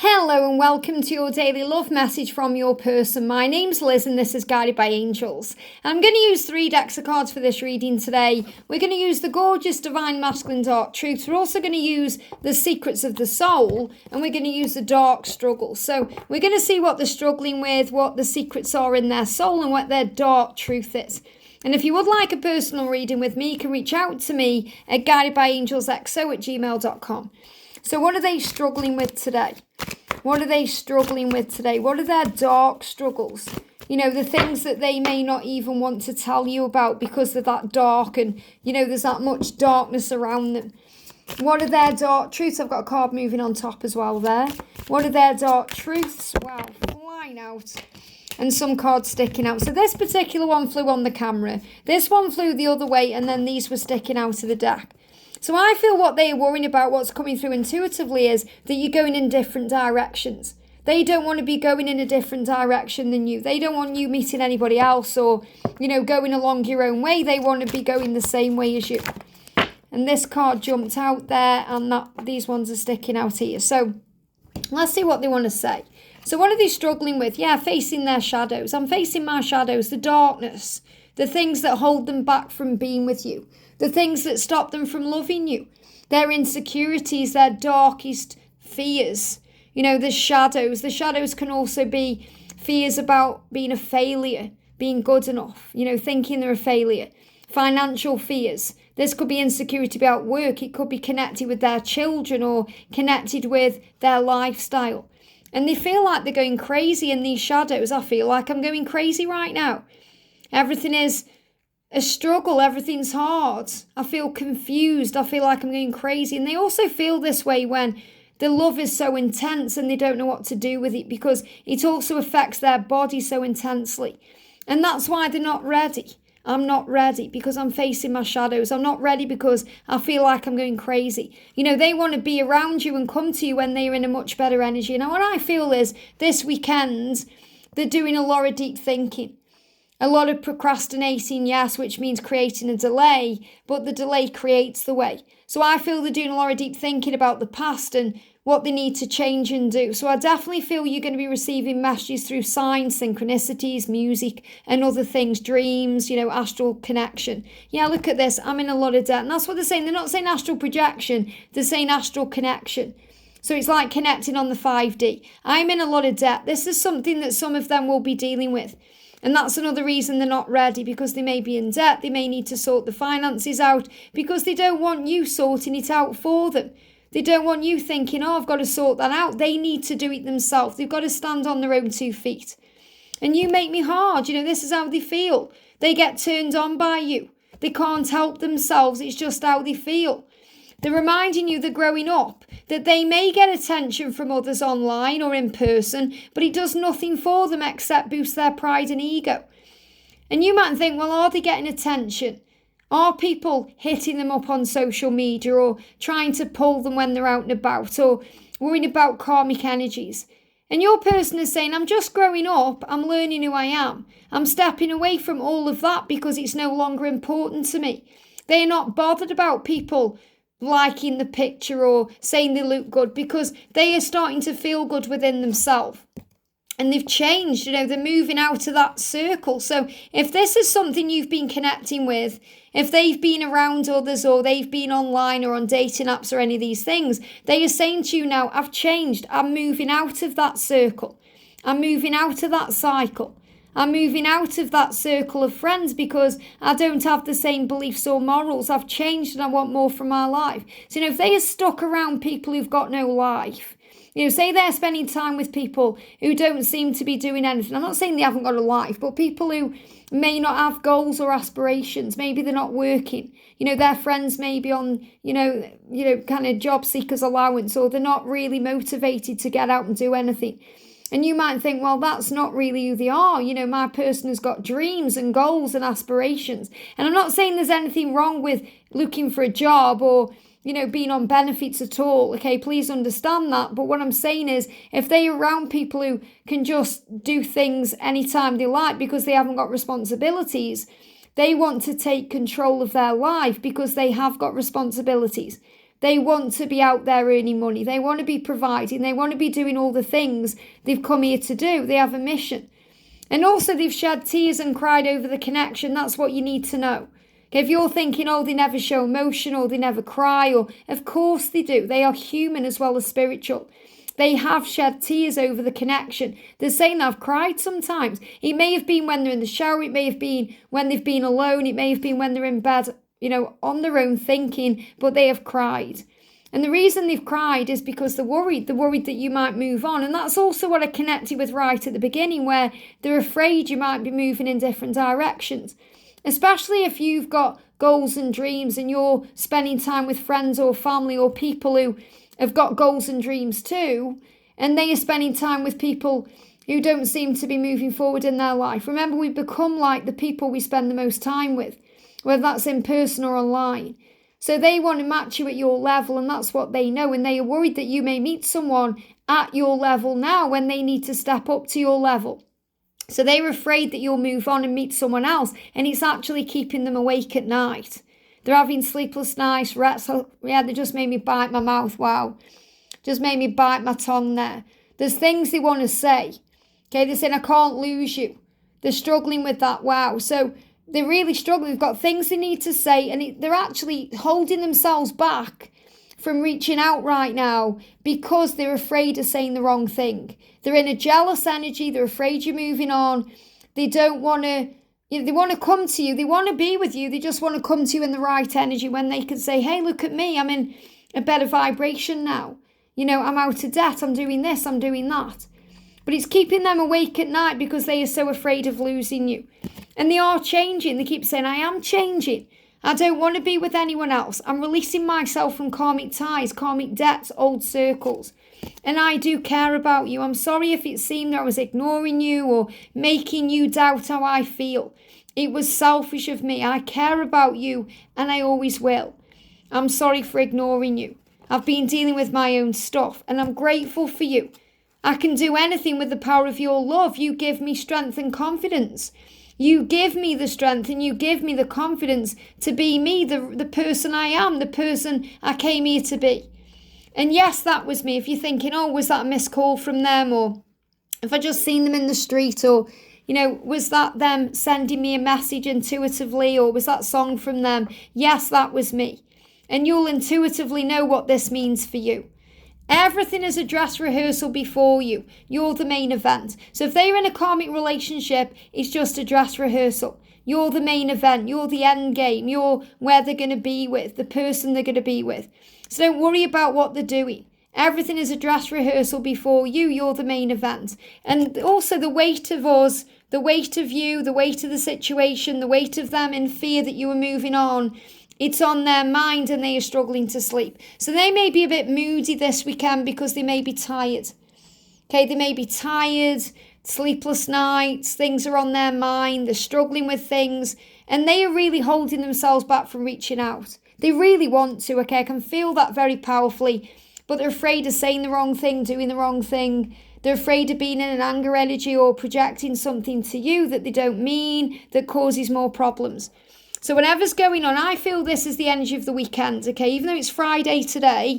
Hello and welcome to your daily love message from your person. My name's Liz and this is Guided by Angels. I'm going to use 3 decks of cards for this reading today. We're going to use the gorgeous Divine Masculine Dark Truth. We're also going to use the Secrets of the Soul and we're going to use the Dark Struggle. So we're going to see what they're struggling with, what the secrets are in their soul and what their dark truth is. And if you would like a personal reading with me, you can reach out to me at guidedbyangelsxo@gmail.com. So what are they struggling with today? What are they struggling with today? What are their dark struggles? You know, the things that they may not even want to tell you about because they're that dark and, you know, there's that much darkness around them. What are their dark truths? I've got a card moving on top as well there. What are their dark truths? Wow, flying out. And some cards sticking out. So this particular one flew on the camera. This one flew the other way and then these were sticking out of the deck. So I feel what they're worrying about, what's coming through intuitively, is that you're going in different directions. They don't want to be going in a different direction than you. They don't want you meeting anybody else or, you know, going along your own way. They want to be going the same way as you. And this card jumped out there and these ones are sticking out here. So let's see what they want to say. So what are they struggling with? Yeah, facing their shadows. I'm facing my shadows, the darkness, the things that hold them back from being with you. The things that stop them from loving you, their insecurities, their darkest fears. You know, the shadows. The shadows can also be fears about being a failure, being good enough, you know, thinking they're a failure. Financial fears. This could be insecurity about work. It could be connected with their children or connected with their lifestyle. And they feel like they're going crazy in these shadows. I feel like I'm going crazy right now. Everything is a struggle, everything's hard. I feel confused, I feel like I'm going crazy. And they also feel this way when the love is so intense and they don't know what to do with it because it also affects their body so intensely. And that's why they're not ready. I'm not ready because I'm facing my shadows. I'm not ready because I feel like I'm going crazy. You know, they want to be around you and come to you when they're in a much better energy. Now, what I feel is this weekend, they're doing a lot of deep thinking. A lot of procrastinating, yes, which means creating a delay, but the delay creates the way. So I feel they're doing a lot of deep thinking about the past and what they need to change and do. So I definitely feel you're going to be receiving messages through signs, synchronicities, music, and other things, dreams, you know, astral connection. Yeah, look at this. I'm in a lot of debt. And that's what they're saying. They're not saying astral projection. They're saying astral connection. So it's like connecting on the 5D. I'm in a lot of debt. This is something that some of them will be dealing with. And that's another reason they're not ready, because they may be in debt. They may need to sort the finances out because they don't want you sorting it out for them. They don't want you thinking, oh, I've got to sort that out. They need to do it themselves. They've got to stand on their own 2 feet. And you make me hard. You know, this is how they feel. They get turned on by you. They can't help themselves. It's just how they feel. They're reminding you they're growing up, that they may get attention from others online or in person, but it does nothing for them except boost their pride and ego. And you might think, well, are they getting attention? Are people hitting them up on social media or trying to pull them when they're out and about or worrying about karmic energies? And your person is saying, I'm just growing up, I'm learning who I am. I'm stepping away from all of that because it's no longer important to me. They're not bothered about people liking the picture or saying they look good because they are starting to feel good within themselves. And they've changed, you know, they're moving out of that circle. So if this is something you've been connecting with, if they've been around others or they've been online or on dating apps or any of these things, they are saying to you now, I've changed. I'm moving out of that circle. I'm moving out of that cycle. I'm moving out of that circle of friends because I don't have the same beliefs or morals. I've changed and I want more from my life. So, you know, if they are stuck around people who've got no life, you know, say they're spending time with people who don't seem to be doing anything. I'm not saying they haven't got a life, but people who may not have goals or aspirations. Maybe they're not working. You know, their friends may be on, you know, kind of job seekers allowance, or they're not really motivated to get out and do anything. And you might think, well, that's not really who they are. You know, my person has got dreams and goals and aspirations. And I'm not saying there's anything wrong with looking for a job or, you know, being on benefits at all. Okay, please understand that. But what I'm saying is, if they're around people who can just do things anytime they like because they haven't got responsibilities, they want to take control of their life because they have got responsibilities. They want to be out there earning money. They want to be providing. They want to be doing all the things they've come here to do. They have a mission. And also they've shed tears and cried over the connection. That's what you need to know. If you're thinking, oh, they never show emotion or they never cry, or of course they do. They are human as well as spiritual. They have shed tears over the connection. They're saying I've cried sometimes. It may have been when they're in the shower. It may have been when they've been alone. It may have been when they're in bed, on their own thinking, but they have cried. And the reason they've cried is because they're worried. They're worried that you might move on. And that's also what I connected with right at the beginning, where they're afraid you might be moving in different directions. Especially if you've got goals and dreams and you're spending time with friends or family or people who have got goals and dreams too, and they are spending time with people who don't seem to be moving forward in their life. Remember, we become like the people we spend the most time with, whether that's in person or online. So they want to match you at your level, and that's what they know. And they are worried that you may meet someone at your level now when they need to step up to your level. So they're afraid that you'll move on and meet someone else, and it's actually keeping them awake at night. They're having sleepless nights. They just made me bite my mouth. Wow. Just made me bite my tongue there. There's things they want to say. Okay, they're saying, I can't lose you. They're struggling with that. Wow. So they're really struggling. They've got things they need to say, and they're actually holding themselves back from reaching out right now because they're afraid of saying the wrong thing. They're in a jealous energy. They're afraid you're moving on. They don't want to, they want to come to you. They want to be with you. They just want to come to you in the right energy when they can say, hey, look at me. I'm in a better vibration now. I'm out of debt. I'm doing this. I'm doing that. But it's keeping them awake at night because they are so afraid of losing you. And they are changing. They keep saying, I am changing. I don't want to be with anyone else. I'm releasing myself from karmic ties, karmic debts, old circles. And I do care about you. I'm sorry if it seemed I was ignoring you or making you doubt how I feel. It was selfish of me. I care about you and I always will. I'm sorry for ignoring you. I've been dealing with my own stuff and I'm grateful for you. I can do anything with the power of your love. You give me strength and confidence. You give me the strength and you give me the confidence to be me, the person I am, the person I came here to be. And yes, that was me. If you're thinking, oh, was that a missed call from them? Or if I just seen them in the street? Or, was that them sending me a message intuitively? Or was that song from them? Yes, that was me. And you'll intuitively know what this means for you. Everything is a dress rehearsal before you. You're the main event. So if they're in a karmic relationship, it's just a dress rehearsal. You're the main event. You're the end game. You're where they're going to be with, the person they're going to be with. So don't worry about what they're doing. Everything is a dress rehearsal before you. You're the main event. And also the weight of us, the weight of you, the weight of the situation, the weight of them in fear that you are moving on, it's on their mind and they are struggling to sleep. So they may be a bit moody this weekend because they may be tired. Okay, they may be tired, sleepless nights, things are on their mind, they're struggling with things, and they are really holding themselves back from reaching out. They really want to, okay, I can feel that very powerfully, but they're afraid of saying the wrong thing, doing the wrong thing. They're afraid of being in an anger energy or projecting something to you that they don't mean, that causes more problems. So whatever's going on, I feel this is the energy of the weekend, okay? Even though it's Friday today,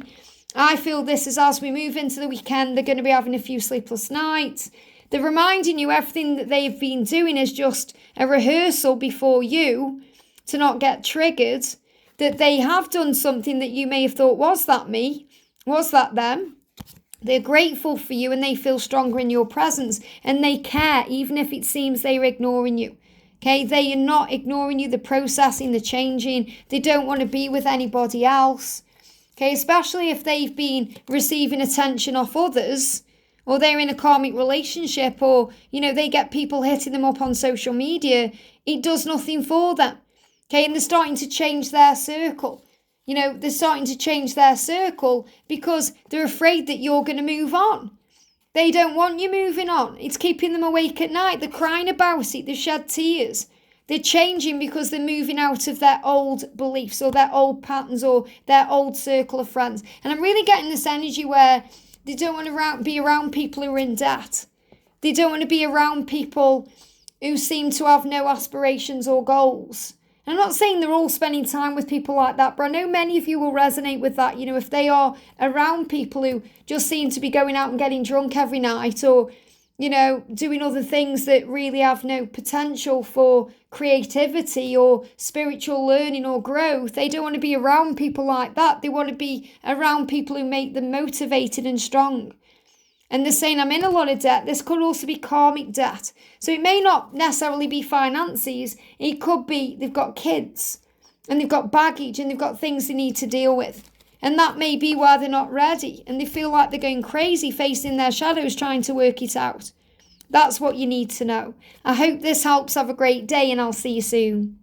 I feel this is as we move into the weekend, they're going to be having a few sleepless nights. They're reminding you everything that they've been doing is just a rehearsal before you to not get triggered, that they have done something that you may have thought, was that me? Was that them? They're grateful for you and they feel stronger in your presence and they care even if it seems they're ignoring you. Okay, they are not ignoring you, they're processing, they're changing, they don't want to be with anybody else. Okay, especially if they've been receiving attention off others, or they're in a karmic relationship, or, they get people hitting them up on social media, it does nothing for them. Okay, and they're starting to change their circle. They're starting to change their circle because they're afraid that you're going to move on. They don't want you moving on. It's keeping them awake at night. They're crying about it. They've shed tears. They're changing because they're moving out of their old beliefs or their old patterns or their old circle of friends. And I'm really getting this energy where they don't want to be around people who are in debt. They don't want to be around people who seem to have no aspirations or goals. And I'm not saying they're all spending time with people like that, but I know many of you will resonate with that. You know, if they are around people who just seem to be going out and getting drunk every night, or, you know, doing other things that really have no potential for creativity or spiritual learning or growth, they don't want to be around people like that. They want to be around people who make them motivated and strong. And they're saying, I'm in a lot of debt. This could also be karmic debt. So it may not necessarily be finances. It could be they've got kids and they've got baggage and they've got things they need to deal with. And that may be why they're not ready. And they feel like they're going crazy facing their shadows trying to work it out. That's what you need to know. I hope this helps. Have a great day and I'll see you soon.